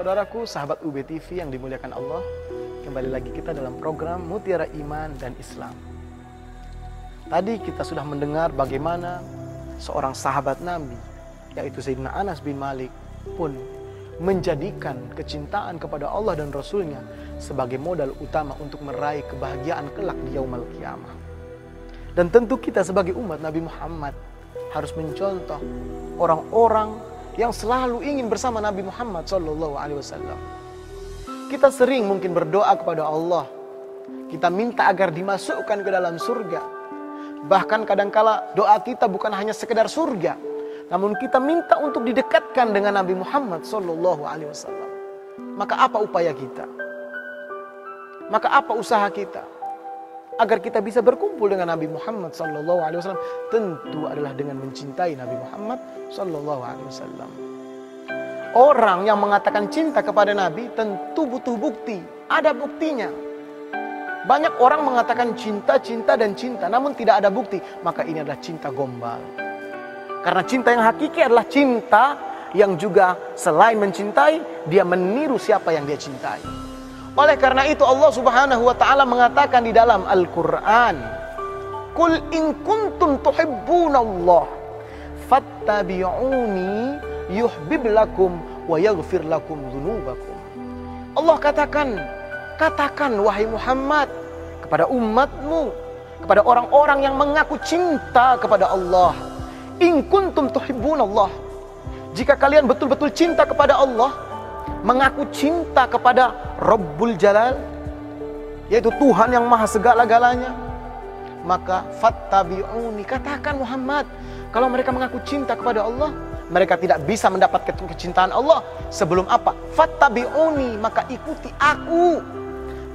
Saudaraku, sahabat UB TV yang dimuliakan Allah, kembali lagi kita dalam program Mutiara Iman dan Islam. Tadi kita sudah mendengar bagaimana seorang sahabat Nabi, yaitu Sayyidina Anas bin Malik, pun menjadikan kecintaan kepada Allah dan Rasulnya sebagai modal utama untuk meraih kebahagiaan kelak di yaumul qiyamah. Dan tentu kita sebagai umat Nabi Muhammad harus mencontoh orang-orang yang selalu ingin bersama Nabi Muhammad SAW. Kita sering mungkin berdoa kepada Allah, kita minta agar dimasukkan ke dalam surga. Bahkan kadangkala doa kita bukan hanya sekedar surga, namun kita minta untuk didekatkan dengan Nabi Muhammad SAW. Maka apa upaya kita? Maka apa usaha kita agar kita bisa berkumpul dengan Nabi Muhammad SAW? Tentu adalah dengan mencintai Nabi Muhammad SAW. Orang yang mengatakan cinta kepada Nabi tentu butuh bukti. Ada buktinya. Banyak orang mengatakan cinta, cinta, dan cinta, namun tidak ada bukti. Maka ini adalah cinta gombal. Karena cinta yang hakiki adalah cinta yang juga selain mencintai, dia meniru siapa yang dia cintai. Oleh karena itu Allah Subhanahu wa taala mengatakan di dalam Al-Qur'an, "Qul in kuntum tuhibbunallah fattabi'uni yuhibbukum wa yaghfir lakum dzunubakum." Allah katakan wahai Muhammad kepada umatmu, kepada orang-orang yang mengaku cinta kepada Allah, in kuntum tuhibbunallah, jika kalian betul-betul cinta kepada Allah, mengaku cinta kepada Rabbul Jalal, yaitu Tuhan yang maha segala-galanya, maka fattabi'uni, katakan Muhammad, kalau mereka mengaku cinta kepada Allah, mereka tidak bisa mendapatkan kecintaan Allah sebelum apa? Fattabi'uni, maka ikuti aku.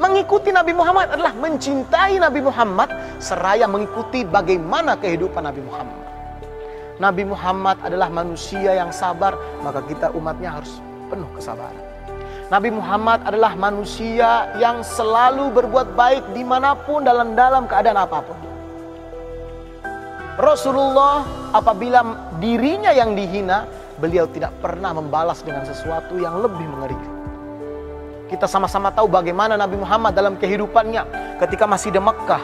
Mengikuti Nabi Muhammad adalah mencintai Nabi Muhammad seraya mengikuti bagaimana kehidupan Nabi Muhammad. Nabi Muhammad adalah manusia yang sabar, maka kita umatnya harus penuh kesabaran. Nabi Muhammad adalah manusia yang selalu berbuat baik dimanapun dalam keadaan apapun. Rasulullah apabila dirinya yang dihina, beliau tidak pernah membalas dengan sesuatu yang lebih mengerikan. Kita sama-sama tahu bagaimana Nabi Muhammad dalam kehidupannya ketika masih di Mekkah.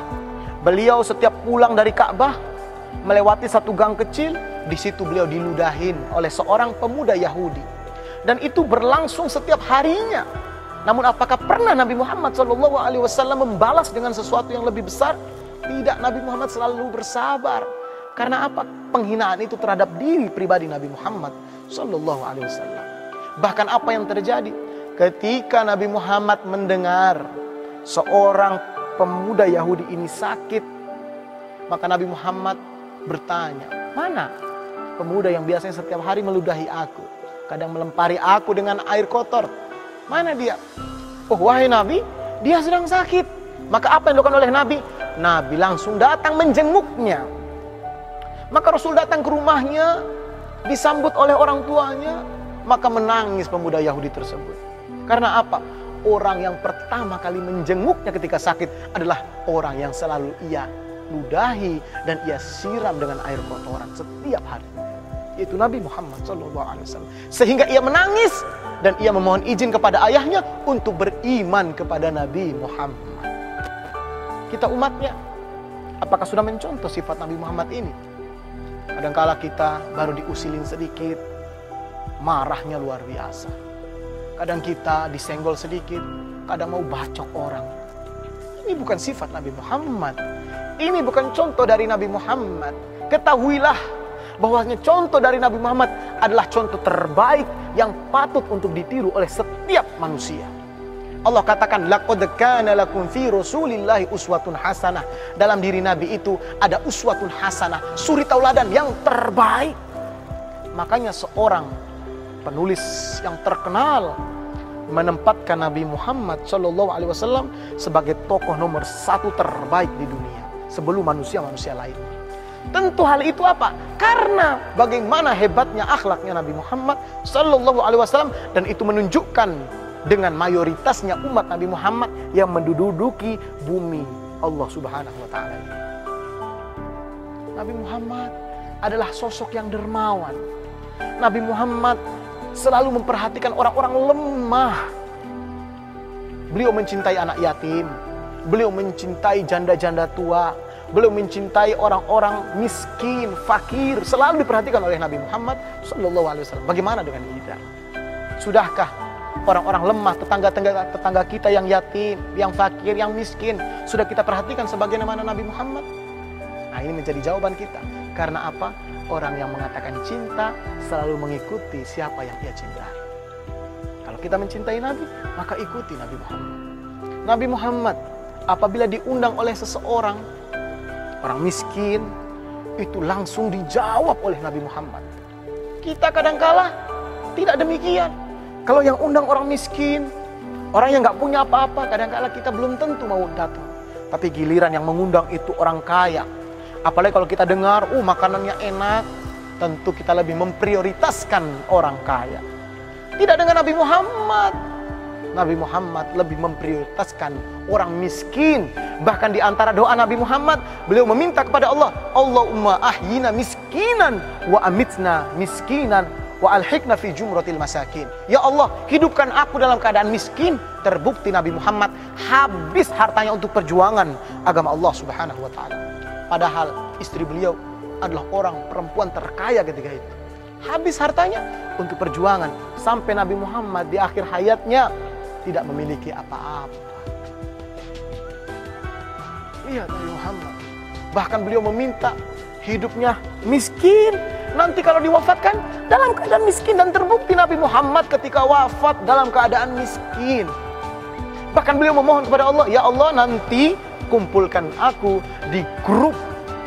Beliau setiap pulang dari Ka'bah, melewati satu gang kecil, di situ beliau diludahin oleh seorang pemuda Yahudi. Dan itu berlangsung setiap harinya. Namun apakah pernah Nabi Muhammad SAW membalas dengan sesuatu yang lebih besar? Tidak, Nabi Muhammad selalu bersabar. Karena apa? Penghinaan itu terhadap diri pribadi Nabi Muhammad SAW. Bahkan apa yang terjadi? Ketika Nabi Muhammad mendengar seorang pemuda Yahudi ini sakit, maka Nabi Muhammad bertanya, mana pemuda yang biasanya setiap hari meludahi aku, kadang melempari aku dengan air kotor, mana dia? Oh wahai Nabi, dia sedang sakit. Maka apa yang dilakukan oleh Nabi? Nabi langsung datang menjenguknya. Maka Rasul datang ke rumahnya, disambut oleh orang tuanya, maka menangis pemuda Yahudi tersebut. Karena apa? Orang yang pertama kali menjenguknya ketika sakit adalah orang yang selalu ia ludahi dan ia siram dengan air kotoran setiap hari, yaitu Nabi Muhammad SAW. Sehingga ia menangis dan ia memohon izin kepada ayahnya untuk beriman kepada Nabi Muhammad. Kita umatnya, apakah sudah mencontoh sifat Nabi Muhammad ini? Kadangkala kita baru diusilin sedikit, marahnya luar biasa. Kadang kita disenggol sedikit, kadang mau bacok orang. Ini bukan sifat Nabi Muhammad. Ini bukan contoh dari Nabi Muhammad. Ketahuilah bahwasanya contoh dari Nabi Muhammad adalah contoh terbaik yang patut untuk ditiru oleh setiap manusia. Allah katakan, laqad kana lakum fi rasulillahi uswatun hasanah. Dalam diri Nabi itu ada uswatun hasanah, suri tauladan yang terbaik. Makanya seorang penulis yang terkenal menempatkan Nabi Muhammad SAW sebagai tokoh nomor 1 terbaik di dunia sebelum manusia-manusia lainnya. Tentu hal itu apa? Karena bagaimana hebatnya akhlaknya Nabi Muhammad SAW, dan itu menunjukkan dengan mayoritasnya umat Nabi Muhammad yang menduduki bumi Allah Subhanahu wa taala. Nabi Muhammad adalah sosok yang dermawan. Nabi Muhammad selalu memperhatikan orang-orang lemah. Beliau mencintai anak yatim, beliau mencintai janda-janda tua, beliau mencintai orang-orang miskin, fakir, selalu diperhatikan oleh Nabi Muhammad SAW. Bagaimana dengan kita? Sudahkah orang-orang lemah, tetangga kita yang yatim, yang fakir, yang miskin, sudah kita perhatikan sebagaimana Nabi Muhammad? Nah, ini menjadi jawaban kita. Karena apa? Orang yang mengatakan cinta selalu mengikuti siapa yang ia cintai. Kalau kita mencintai Nabi, maka ikuti Nabi Muhammad. Nabi Muhammad apabila diundang oleh seseorang, orang miskin, itu langsung dijawab oleh Nabi Muhammad. Kita kadangkala tidak demikian. Kalau yang undang orang miskin, orang yang nggak punya apa-apa, kadangkala kita belum tentu mau datang. Tapi giliran yang mengundang itu orang kaya. Apalagi kalau kita dengar, makanannya enak, tentu kita lebih memprioritaskan orang kaya. Tidak dengan Nabi Muhammad. Nabi Muhammad lebih memprioritaskan orang miskin. Bahkan di antara doa Nabi Muhammad, beliau meminta kepada Allah, Allahumma ahyina miskinan wa amitna miskinan wa alhiqna fi jumratil masakin. Ya Allah, hidupkan aku dalam keadaan miskin. Terbukti Nabi Muhammad habis hartanya untuk perjuangan agama Allah Subhanahu wa taala. Padahal istri beliau adalah orang perempuan terkaya ketika itu. Habis hartanya untuk perjuangan sampai Nabi Muhammad di akhir hayatnya tidak memiliki apa-apa. Lihat Nabi Muhammad. Bahkan beliau meminta hidupnya miskin. Nanti kalau diwafatkan dalam keadaan miskin. Dan terbukti Nabi Muhammad ketika wafat dalam keadaan miskin. Bahkan beliau memohon kepada Allah, ya Allah, nanti kumpulkan aku di grup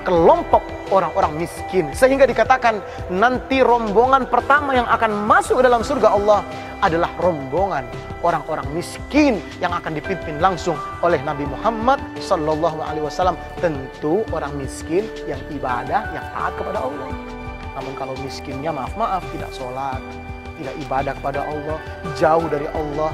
kelompok orang-orang miskin. Sehingga dikatakan nanti rombongan pertama yang akan masuk ke dalam surga Allah adalah rombongan orang-orang miskin yang akan dipimpin langsung oleh Nabi Muhammad SAW. Tentu orang miskin yang ibadah, yang taat kepada Allah. Namun kalau miskinnya maaf-maaf tidak sholat, tidak ibadah kepada Allah, jauh dari Allah,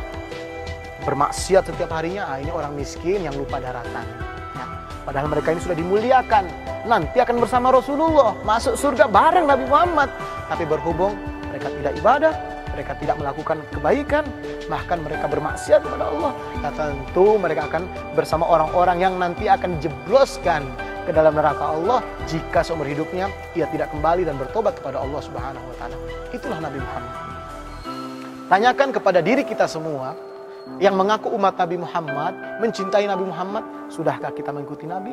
bermaksiat setiap harinya, ini orang miskin yang lupa daratan. Ya. Padahal mereka ini sudah dimuliakan, nanti akan bersama Rasulullah, masuk surga bareng Nabi Muhammad. Tapi berhubung mereka tidak ibadah, mereka tidak melakukan kebaikan, bahkan mereka bermaksiat kepada Allah, nah tentu mereka akan bersama orang-orang yang nanti akan jebloskan ke dalam neraka Allah jika seumur hidupnya ia tidak kembali dan bertobat kepada Allah Subhanahu wa taala. Itulah Nabi Muhammad. Tanyakan kepada diri kita semua yang mengaku umat Nabi Muhammad, mencintai Nabi Muhammad, sudahkah kita mengikuti Nabi?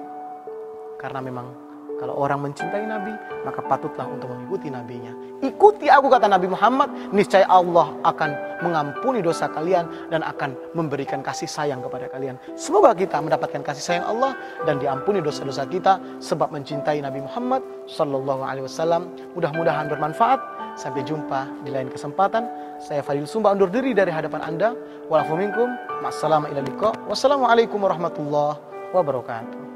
Karena memang kalau orang mencintai Nabi, maka patutlah untuk mengikuti Nabinya. Ikuti aku, kata Nabi Muhammad, niscaya Allah akan mengampuni dosa kalian dan akan memberikan kasih sayang kepada kalian. Semoga kita mendapatkan kasih sayang Allah dan diampuni dosa-dosa kita sebab mencintai Nabi Muhammad SAW. Mudah-mudahan bermanfaat. Sampai jumpa di lain kesempatan. Saya Fadil Sumba undur diri dari hadapan Anda. Walafu minkum. Wassalamualaikum warahmatullahi wabarakatuh.